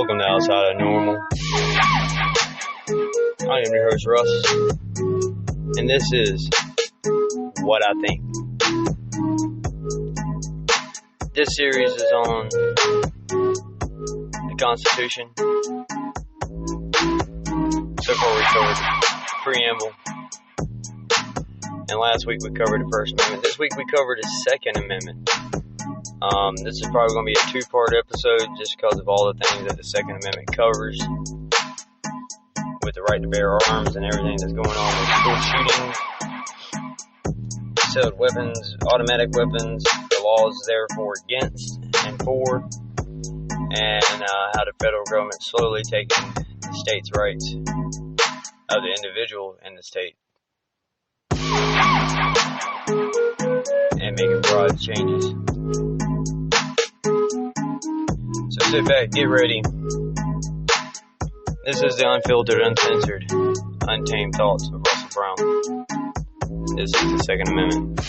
Welcome to Outside of Normal. I am your host, Russ, and this is What I Think. This series is on the Constitution. So far we covered the preamble, and last week we covered the First Amendment. This week we covered the Second Amendment. This is probably going to be a two-part episode just because of all the things that the Second Amendment covers with the right to bear arms and everything that's going on with school shootings, concealed weapons, automatic weapons, the laws therefore against and for, and how the federal government slowly taking the state's rights of the individual in the state and making broad changes. So sit back, get ready. This is the unfiltered, uncensored, untamed thoughts of Russell Brown. This is the Second Amendment.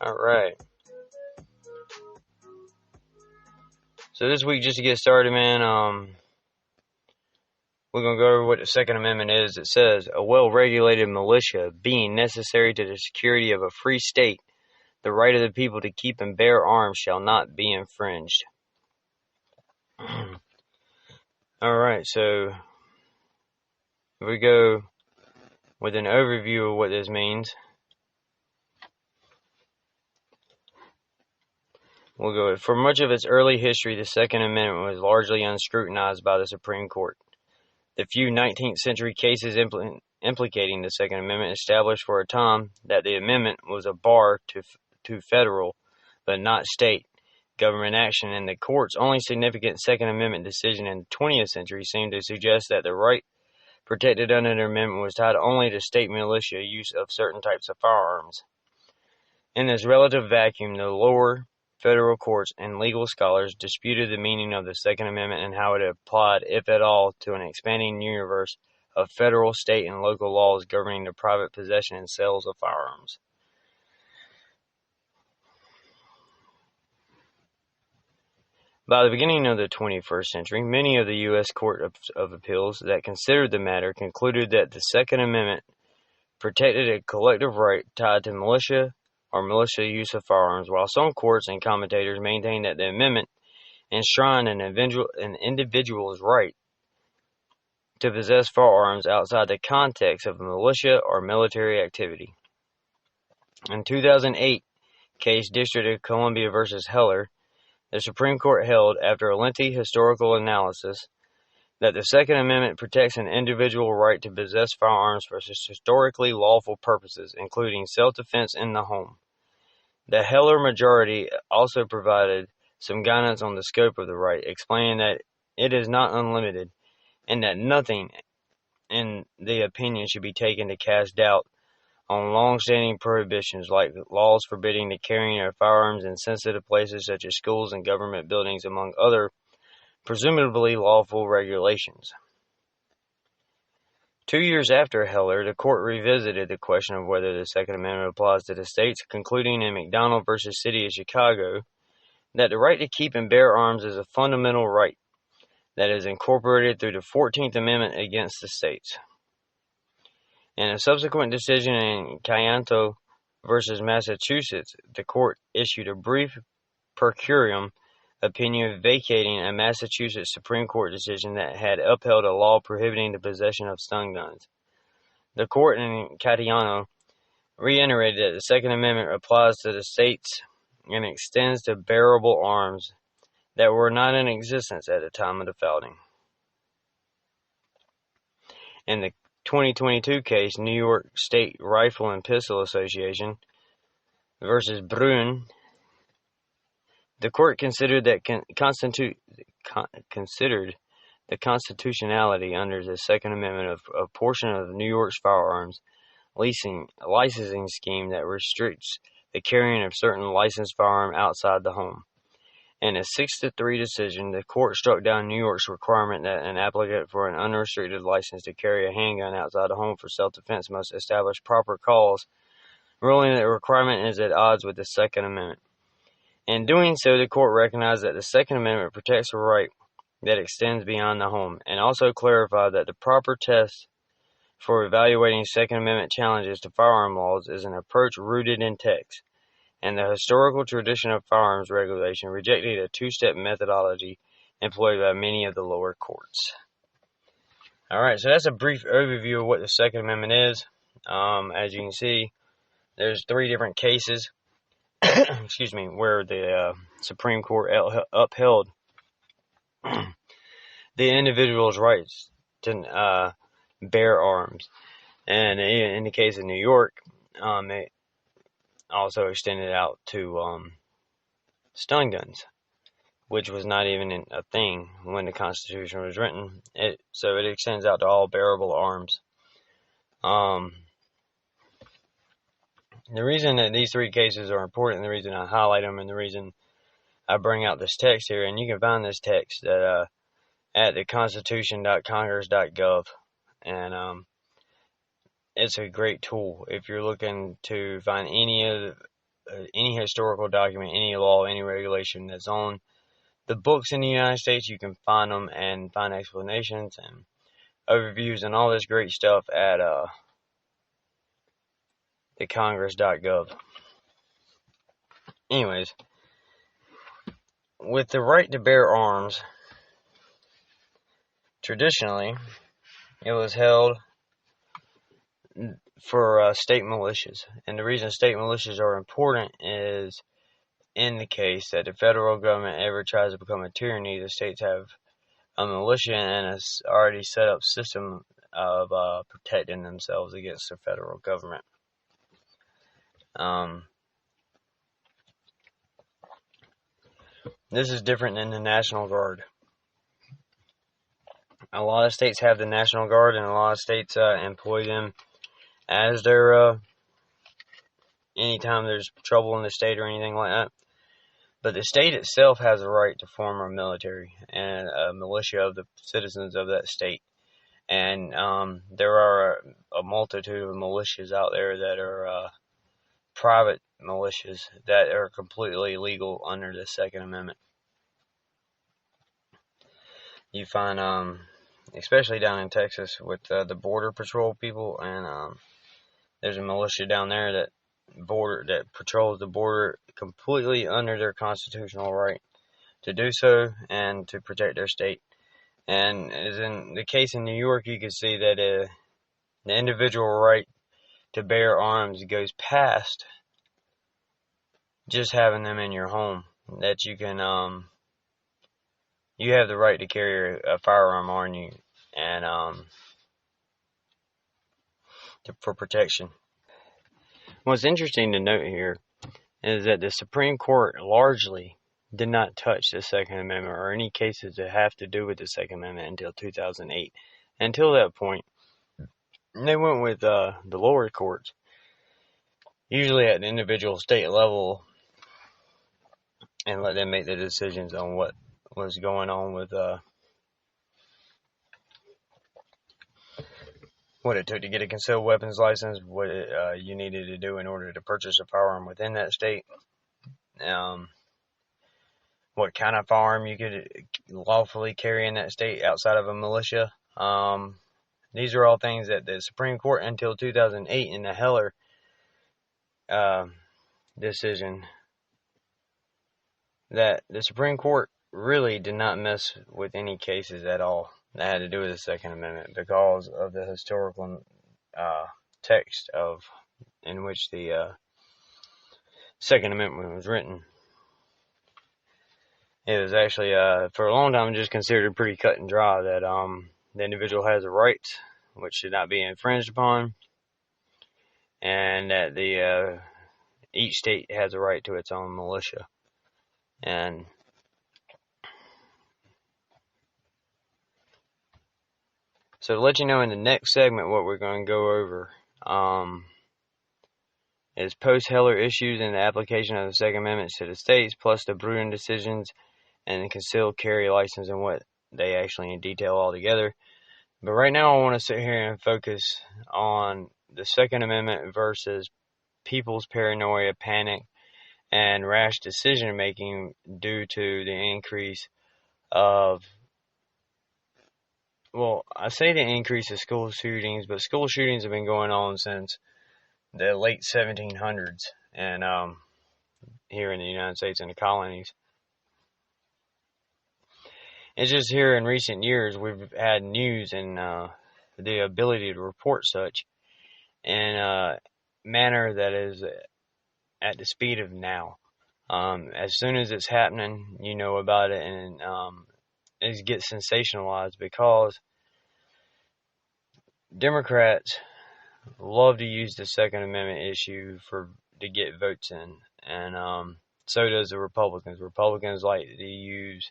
Alright. So this week, just to get started, man, we're going to go over what the Second Amendment is. It says, a well-regulated militia being necessary to the security of a free state, the right of the people to keep and bear arms shall not be infringed. Alright, so if we go with an overview of what this means, we'll go. For much of its early history, the Second Amendment was largely unscrutinized by the Supreme Court. The few 19th century cases implicating the Second Amendment established for a time that the amendment was a bar to federal, but not state, government action, and the court's only significant Second Amendment decision in the 20th century seemed to suggest that the right protected under the amendment was tied only to state militia use of certain types of firearms. In this relative vacuum, the lower federal courts and legal scholars disputed the meaning of the Second Amendment and how it applied, if at all, to an expanding universe of federal, state, and local laws governing the private possession and sales of firearms. By the beginning of the 21st century, many of the U.S. Court of Appeals that considered the matter concluded that the Second Amendment protected a collective right tied to militia or militia use of firearms, while some courts and commentators maintained that the amendment enshrined an individual's right to possess firearms outside the context of militia or military activity. In 2008 case District of Columbia versus Heller, the Supreme Court held, after a lengthy historical analysis, that the Second Amendment protects an individual right to possess firearms for historically lawful purposes, including self-defense in the home. The Heller majority also provided some guidance on the scope of the right, explaining that it is not unlimited, and that nothing in the opinion should be taken to cast doubt on long-standing prohibitions like laws forbidding the carrying of firearms in sensitive places such as schools and government buildings, among other presumably lawful regulations. 2 years after Heller, the court revisited the question of whether the Second Amendment applies to the states, concluding in McDonald v. City of Chicago that the right to keep and bear arms is a fundamental right that is incorporated through the 14th Amendment against the states. In a subsequent decision in Kayento v. Massachusetts, the court issued a brief per curiam opinion vacating a Massachusetts Supreme Court decision that had upheld a law prohibiting the possession of stun guns. The court in Kayento reiterated that the Second Amendment applies to the states and extends to bearable arms that were not in existence at the time of the founding. In the 2022 case, New York State Rifle and Pistol Association versus Bruin, the court considered that considered the constitutionality under the Second Amendment of a portion of New York's firearms licensing scheme that restricts the carrying of certain licensed firearms outside the home, In a 6-3 decision, the court struck down New York's requirement that an applicant for an unrestricted license to carry a handgun outside a home for self-defense must establish proper cause, ruling that the requirement is at odds with the Second Amendment. In doing so, the court recognized that the Second Amendment protects a right that extends beyond the home, and also clarified that the proper test for evaluating Second Amendment challenges to firearm laws is an approach rooted in text, and the historical tradition of firearms regulation rejected a two-step methodology employed by many of the lower courts. Alright, so that's a brief overview of what the Second Amendment is. As you can see, there's 3 different cases excuse me, where the Supreme Court upheld the individual's rights to bear arms. And in the case of New York, it also extended out to stun guns, which was not even a thing when the Constitution was written. So it extends out to all bearable arms. The reason that these 3 cases are important, the reason I highlight them, and the reason I bring out this text here, and you can find this text at the constitution.congress.gov, and it's a great tool if you're looking to find any historical document, any law, any regulation that's on the books in the United States. You can find them and find explanations and overviews and all this great stuff at the congress.gov. Anyways, with the right to bear arms, traditionally, it was held for state militias. And the reason state militias are important is in the case that the federal government ever tries to become a tyranny, the states have a militia and a already set up system of protecting themselves against the federal government. This is different than the National Guard. A lot of states have the National Guard, and a lot of states employ them as their anytime there's trouble in the state or anything like that. But the state itself has a right to form a military and a militia of the citizens of that state. And there are a multitude of militias out there that are private militias that are completely legal under the Second Amendment. You find, especially down in Texas, with the Border Patrol people, and there's a militia down there that patrols the border completely under their constitutional right to do so and to protect their state. And as in the case in New York, you can see that the individual right to bear arms goes past just having them in your home. That you can, you have the right to carry a firearm on you and for protection. What's interesting to note here is that the Supreme Court largely did not touch the Second Amendment or any cases that have to do with the Second Amendment until 2008. Until that point, they went with the lower courts, usually at the individual state level, and let them make the decisions on what was going on with what it took to get a concealed weapons license, what you needed to do in order to purchase a firearm within that state, what kind of firearm you could lawfully carry in that state outside of a militia. These are all things that the Supreme Court, until 2008 in the Heller decision, that the Supreme Court really did not mess with any cases at all that had to do with the Second Amendment because of the historical text in which the Second Amendment was written. It was actually, for a long time, just considered pretty cut and dry that the individual has a right which should not be infringed upon, and that each state has a right to its own militia. And so to let you know in the next segment what we're going to go over, is post-Heller issues in the application of the Second Amendment to the states, plus the Bruin decisions and the concealed carry license and what they actually in detail all together. But right now I want to sit here and focus on the Second Amendment versus people's paranoia, panic, and rash decision making due to the increase of, well, I say the increase of school shootings, but school shootings have been going on since the late 1700s and here in the United States and the colonies. It's just here in recent years we've had news and the ability to report such in a manner that is at the speed of now. As soon as it's happening, you know about it, and it gets sensationalized because Democrats love to use the Second Amendment issue to get votes in, and so does the Republicans. Republicans like to use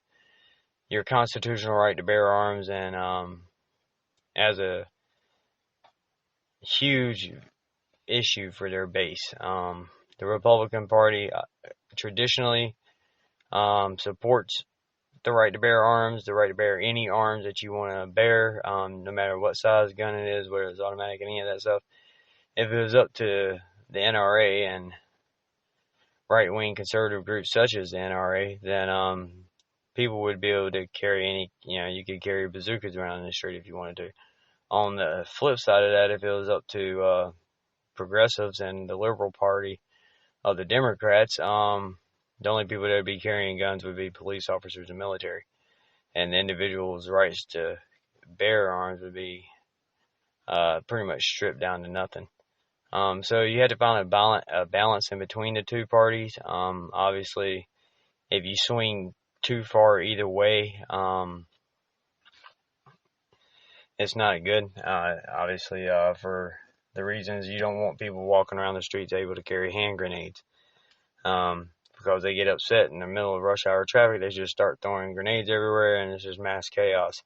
your constitutional right to bear arms and as a huge issue for their base. The Republican Party traditionally supports the right to bear arms, the right to bear any arms that you want to bear, no matter what size gun it is, whether it's automatic, any of that stuff. If it was up to the NRA and right-wing conservative groups such as the NRA, then people would be able to carry any, you could carry bazookas around in the street if you wanted to. On the flip side of that, if it was up to progressives and the Liberal Party of the Democrats, the only people that would be carrying guns would be police officers and military. And the individual's rights to bear arms would be pretty much stripped down to nothing. So you had to find a balance in between the two parties. Obviously, if you swing too far either way, it's not good. Obviously, for the reasons you don't want people walking around the streets able to carry hand grenades. Because they get upset in the middle of rush hour traffic, they just start throwing grenades everywhere, and it's just mass chaos.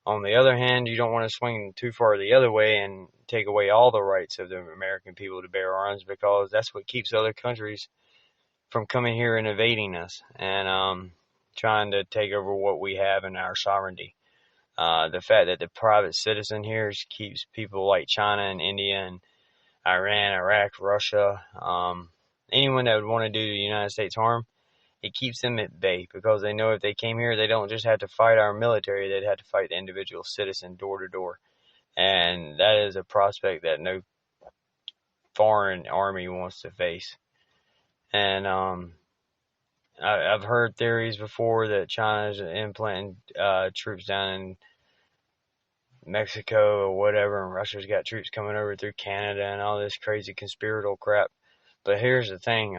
On the other hand, you don't want to swing too far the other way and take away all the rights of the American people to bear arms, because that's what keeps other countries from coming here and invading us and trying to take over what we have in our sovereignty. The fact that the private citizen here keeps people like China and India and Iran, Iraq, Russia, anyone that would want to do the United States harm, it keeps them at bay, because they know if they came here, they don't just have to fight our military, they'd have to fight the individual citizen door to door. And that is a prospect that no foreign army wants to face. And I've heard theories before that China's implanting troops down in Mexico or whatever, and Russia's got troops coming over through Canada and all this crazy conspiratorial crap. But here's the thing: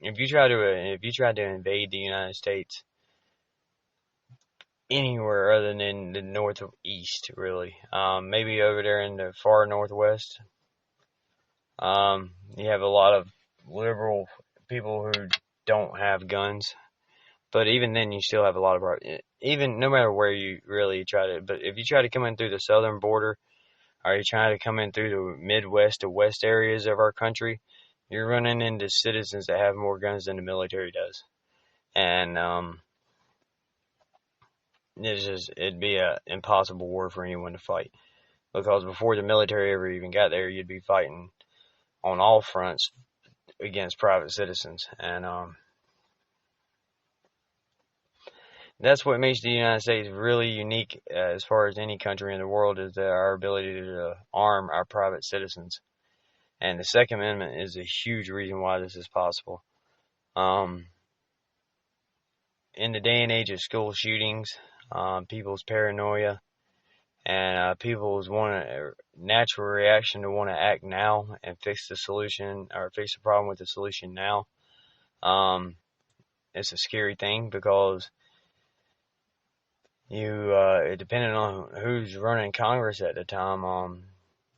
if you try to invade the United States anywhere other than the northeast, really, maybe over there in the far northwest, you have a lot of liberal people who don't have guns. But even then, you still have a lot of, even no matter where you really try to, but if you try to come in through the southern border, or you try to come in through the Midwest to West areas of our country, you're running into citizens that have more guns than the military does. And it'd be an impossible war for anyone to fight. Because before the military ever even got there, you'd be fighting on all fronts against private citizens. And that's what makes the United States really unique as far as any country in the world, is our ability to arm our private citizens. And the Second Amendment is a huge reason why this is possible. In the day and age of school shootings, people's paranoia, and people's natural reaction to want to act now and fix the solution, or fix the problem with the solution now, it's a scary thing, because depending on who's running Congress at the time,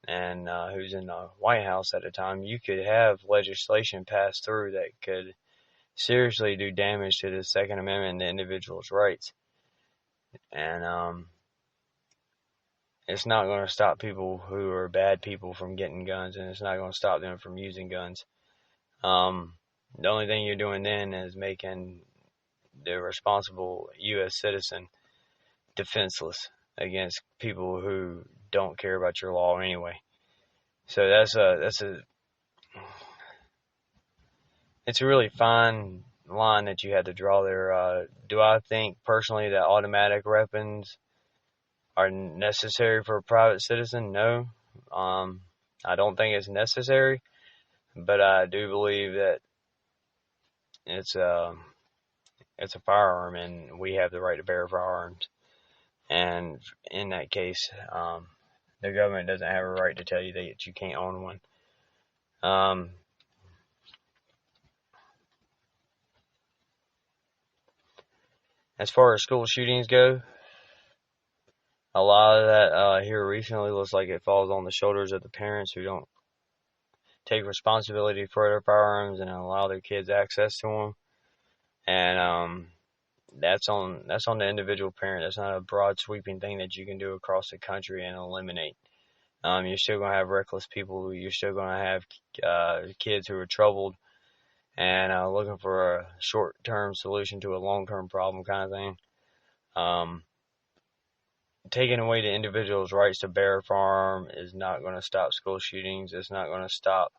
and who's in the White House at the time, you could have legislation passed through that could seriously do damage to the Second Amendment and the individual's rights. And it's not going to stop people who are bad people from getting guns, and it's not going to stop them from using guns. The only thing you're doing then is making the responsible U.S. citizen defenseless against people who don't care about your law anyway. So it's a really fine line that you had to draw there. Do I think personally that automatic weapons are necessary for a private citizen? No. I don't think it's necessary, but I do believe that it's a firearm, and we have the right to bear firearms. And in that case, the government doesn't have a right to tell you that you can't own one. As far as school shootings go, a lot of that here recently looks like it falls on the shoulders of the parents who don't take responsibility for their firearms and allow their kids access to them. And that's on the individual parent. That's not a broad sweeping thing that you can do across the country and eliminate. You're still going to have reckless people. You're still going to have kids who are troubled and looking for a short-term solution to a long-term problem kind of thing. Taking away the individual's rights to bear a firearm is not going to stop school shootings. It's not going to stop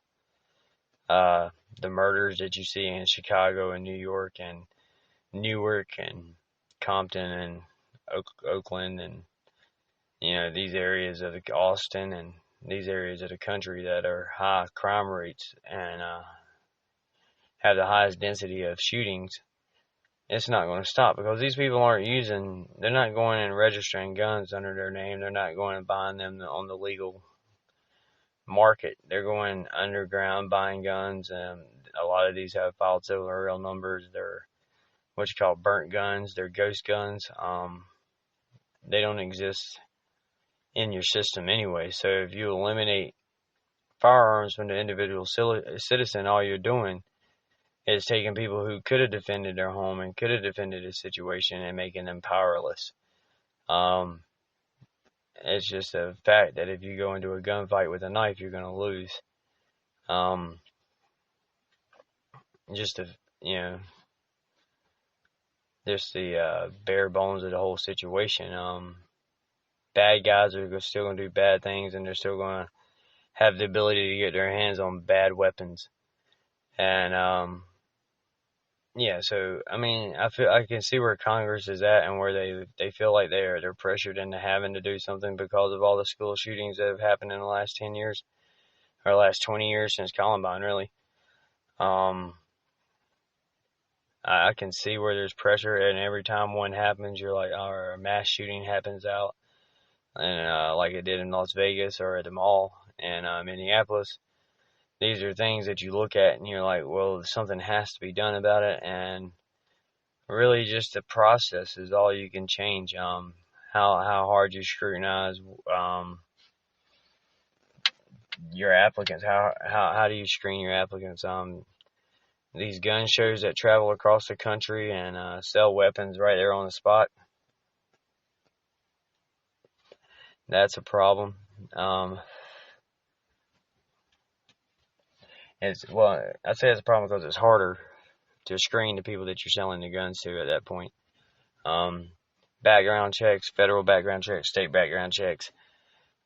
the murders that you see in Chicago and New York and Newark and Compton and Oakland and these areas of Austin and these areas of the country that are high crime rates and have the highest density of shootings. It's not going to stop because these people they're not going and registering guns under their name. They're not going and buying them on the legal market. They're going underground buying guns, and a lot of these have filed serial numbers. They're what you call burnt guns. They're ghost guns. They don't exist in your system anyway. So if you eliminate firearms from the individual citizen, all you're doing is taking people who could have defended their home and could have defended a situation and making them powerless. It's just a fact that if you go into a gunfight with a knife, you're going to lose. Just the bare bones of the whole situation. Bad guys are still going to do bad things, and they're still going to have the ability to get their hands on bad weapons. And so I mean, I can see where Congress is at and where they feel like they're pressured into having to do something because of all the school shootings that have happened in the last 10 years or last 20 years since Columbine, really. I can see where there's pressure, and every time one happens, you're like, or a mass shooting happens out, and like it did in Las Vegas or at the mall in Minneapolis. These are things that you look at and you're like, well, something has to be done about it, and really just the process is all you can change. How hard you scrutinize your applicants. How do you screen your applicants? These gun shows that travel across the country and sell weapons right there on the spot. That's a problem. I'd say it's a problem because it's harder to screen the people that you're selling the guns to at that point. Background checks, federal background checks, state background checks.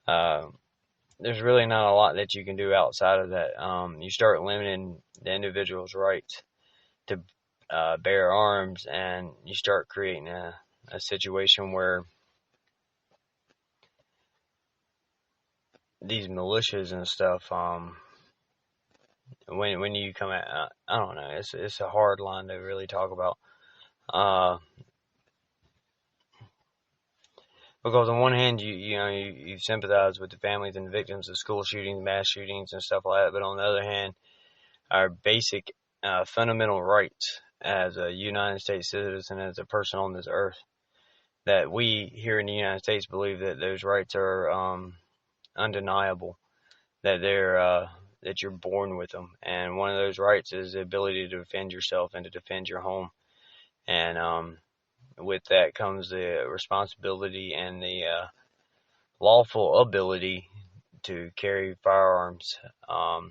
There's really not a lot that you can do outside of that. You start limiting the individual's rights to bear arms, and you start creating a situation where these militias and stuff, when you come at, I don't know, it's a hard line to really talk about. Because on one hand, you sympathize with the families and the victims of school shootings, mass shootings, and stuff like that. But on the other hand, our basic fundamental rights as a United States citizen, as a person on this earth, that we here in the United States believe that those rights are undeniable, that that you're born with them, and one of those rights is the ability to defend yourself and to defend your home, and with that comes the responsibility and the lawful ability to carry firearms, or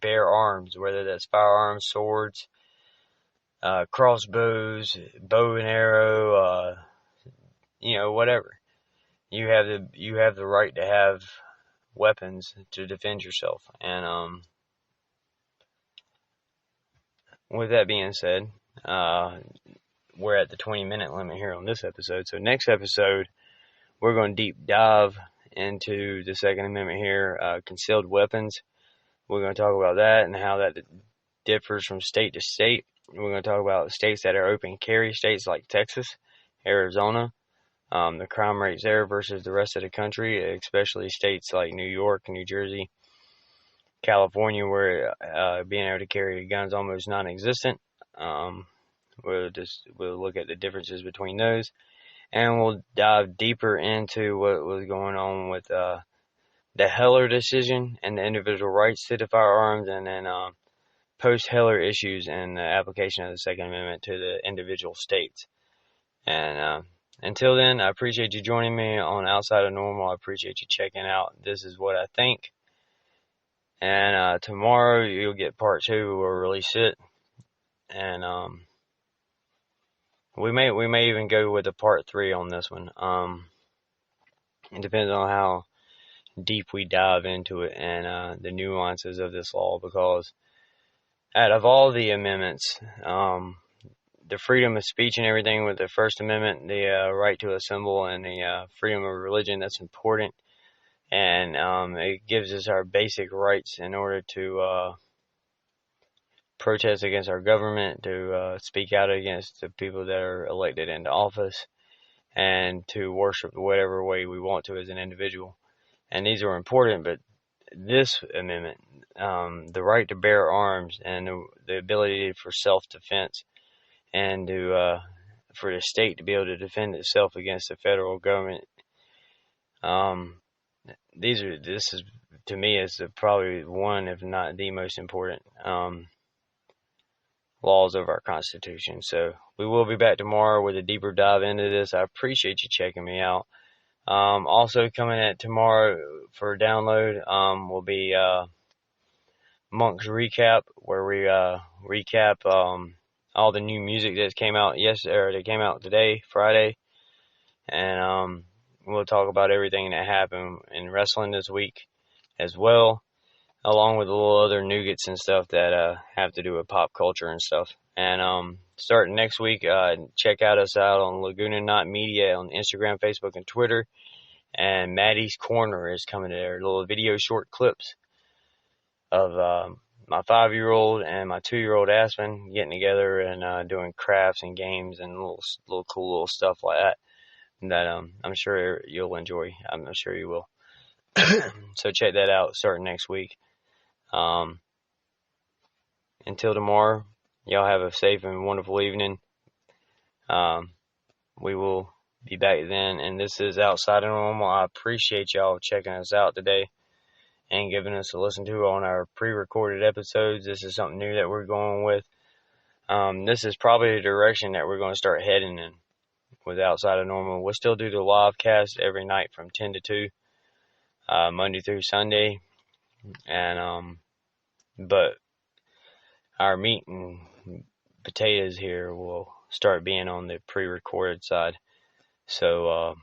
bear arms, whether that's firearms, swords, crossbows, bow and arrow, whatever. You have the right to have weapons to defend yourself. And with that being said, we're at the 20-minute limit here on this episode. So next episode, we're going to deep dive into the Second Amendment here, concealed weapons. We're going to talk about that and how that differs from state to state. We're going to talk about states that are open carry, states like Texas, Arizona, the crime rates there versus the rest of the country, especially states like New York, New Jersey, California, where being able to carry a gun is almost non-existent. We'll look at the differences between those, and we'll dive deeper into what was going on with the Heller decision and the individual rights to the firearms, and then post-Heller issues and the application of the Second Amendment to the individual states. And until then, I appreciate you joining me on Outside of Normal. I appreciate you checking out This Is What I Think. And tomorrow you'll get part 2. We'll release it, and we may even go with a part 3 on this one. It depends on how deep we dive into it and the nuances of this law, because out of all the amendments, the freedom of speech and everything with the First Amendment, the right to assemble, and the freedom of religion, that's important. And it gives us our basic rights in order to protest against our government, to speak out against the people that are elected into office, and to worship whatever way we want to as an individual. And these are important, but this amendment, the right to bear arms and the ability for self-defense, and for the state to be able to defend itself against the federal government, this is, to me, is probably one, if not the most important laws of our Constitution. So we will be back tomorrow with a deeper dive into this. I appreciate you checking me out. Also coming at tomorrow for download will be Monk's Recap, where we recap all the new music that came out that came out today, Friday, and we'll talk about everything that happened in wrestling this week as well, along with a little other nuggets and stuff that have to do with pop culture and stuff. And starting next week, check us out on Laguna Knot Media on Instagram, Facebook, and Twitter. And Maddie's Corner is coming there, little video short clips of my 5-year-old and my 2-year-old Aspen getting together and doing crafts and games and little cool little stuff like that I'm sure you'll enjoy. I'm sure you will. So check that out starting next week. Until tomorrow, y'all have a safe and wonderful evening. We will be back then, and this is Outside of Normal. I appreciate y'all checking us out today and giving us a listen to on our pre-recorded episodes. This is something new that we're going with. This is probably the direction that we're going to start heading in with Outside of Normal. We'll still do the live cast every night from 10 to 2, Monday through Sunday. And but our meat and potatoes here will start being on the pre-recorded side. So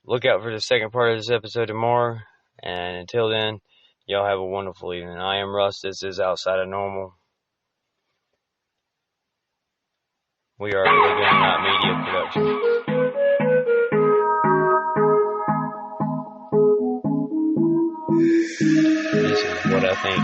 look out for the second part of this episode tomorrow. And until then, y'all have a wonderful evening. I am Russ. This is Outside of Normal. We are Laguna Knot Media Production. This is what I think.